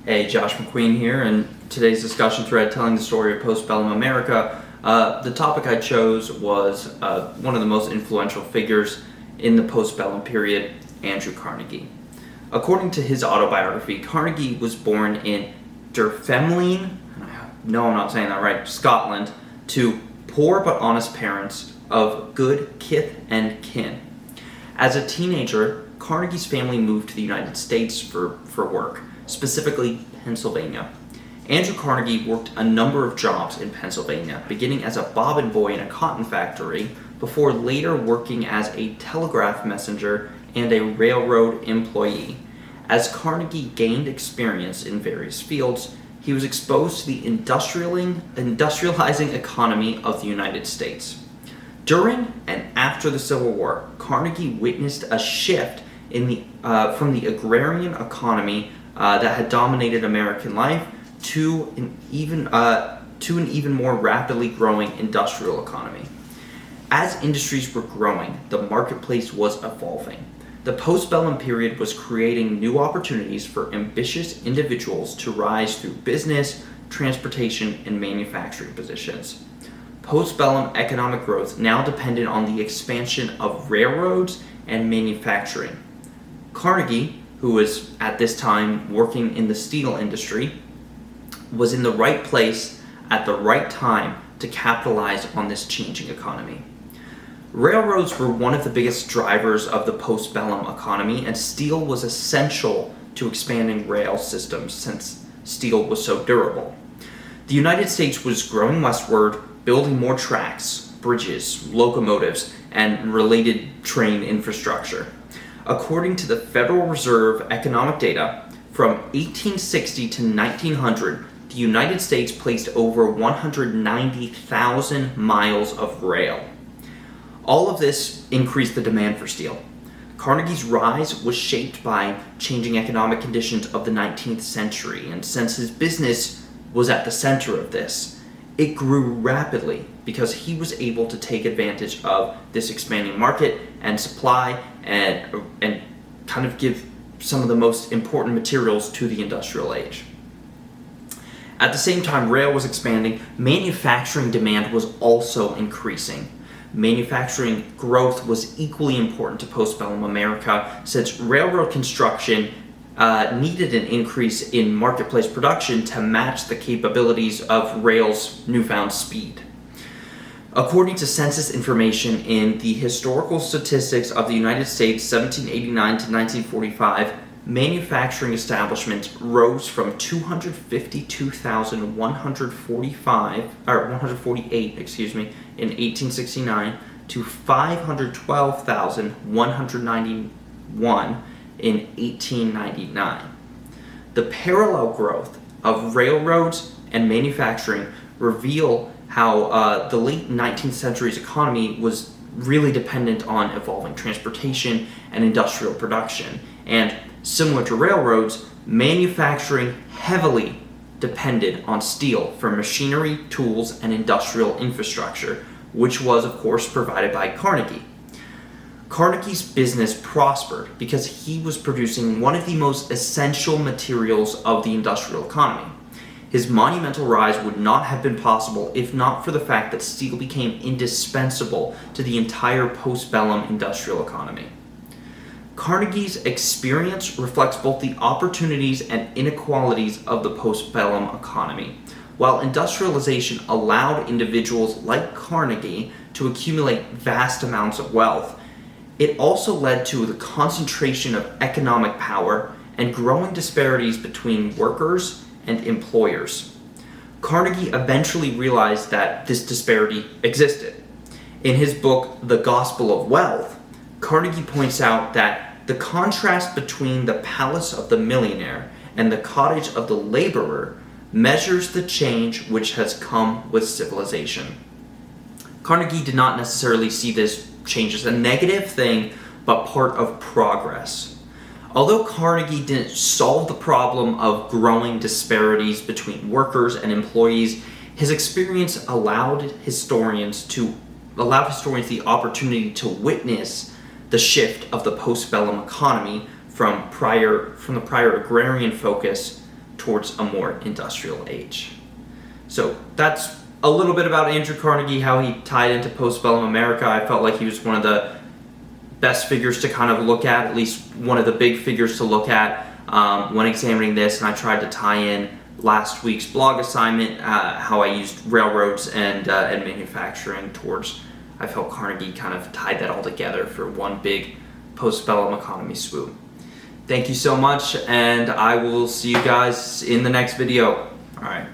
Hey, Josh McQueen here, and today's discussion thread telling the story of postbellum America. The topic I chose was one of the most influential figures in the postbellum period, Andrew Carnegie. According to his autobiography, Carnegie was born in Dunfermline, no, I'm not saying that right, Scotland, to poor but honest parents of good kith and kin. As a teenager, Carnegie's family moved to the United States for work, specifically Pennsylvania. Andrew Carnegie worked a number of jobs in Pennsylvania, beginning as a bobbin boy in a cotton factory, before later working as a telegraph messenger and a railroad employee. As Carnegie gained experience in various fields, he was exposed to the industrializing economy of the United States. During and after the Civil War, Carnegie witnessed a shift from the agrarian economy that had dominated American life to an even more rapidly growing industrial economy. As industries were growing, the marketplace was evolving. The postbellum period was creating new opportunities for ambitious individuals to rise through business, transportation, and manufacturing positions. Postbellum economic growth now depended on the expansion of railroads and manufacturing. Carnegie, who was at this time working in the steel industry, was in the right place at the right time to capitalize on this changing economy. Railroads were one of the biggest drivers of the postbellum economy, and steel was essential to expanding rail systems since steel was so durable. The United States was growing westward, building more tracks, bridges, locomotives, and related train infrastructure. According to the Federal Reserve economic data, from 1860 to 1900, the United States placed over 190,000 miles of rail. All of this increased the demand for steel. Carnegie's rise was shaped by changing economic conditions of the 19th century, and since his business was at the center of this, it grew rapidly because he was able to take advantage of this expanding market and supply and kind of give some of the most important materials to the industrial age. At the same time rail was expanding, manufacturing demand was also increasing. Manufacturing growth was equally important to postbellum America since railroad construction needed an increase in marketplace production to match the capabilities of rail's newfound speed. According to census information in the Historical Statistics of the United States, 1789 to 1945, manufacturing establishments rose from 148, in 1869 to 512,191 in 1899. The parallel growth of railroads and manufacturing reveal how the late 19th century's economy was really dependent on evolving transportation and industrial production. And similar to railroads, manufacturing heavily depended on steel for machinery, tools, and industrial infrastructure, which was, of course, provided by Carnegie. Carnegie's business prospered because he was producing one of the most essential materials of the industrial economy. His monumental rise would not have been possible if not for the fact that steel became indispensable to the entire postbellum industrial economy. Carnegie's experience reflects both the opportunities and inequalities of the postbellum economy. While industrialization allowed individuals like Carnegie to accumulate vast amounts of wealth, it also led to the concentration of economic power and growing disparities between workers and employers. Carnegie eventually realized that this disparity existed. In his book, The Gospel of Wealth, Carnegie points out that the contrast between the palace of the millionaire and the cottage of the laborer measures the change which has come with civilization. Carnegie did not necessarily see this change as a negative thing, but part of progress. Although Carnegie didn't solve the problem of growing disparities between workers and employees, his experience allowed historians the opportunity to witness the shift of the postbellum economy from the prior agrarian focus towards a more industrial age. So that's a little bit about Andrew Carnegie, how he tied into postbellum America. I felt like he was one of the best figures to kind of look at least one of the big figures to look at when examining this, and I tried to tie in last week's blog assignment, how I used railroads and manufacturing towards, I felt Carnegie kind of tied that all together for one big postbellum economy swoop. Thank you so much, and I will see you guys in the next video. All right.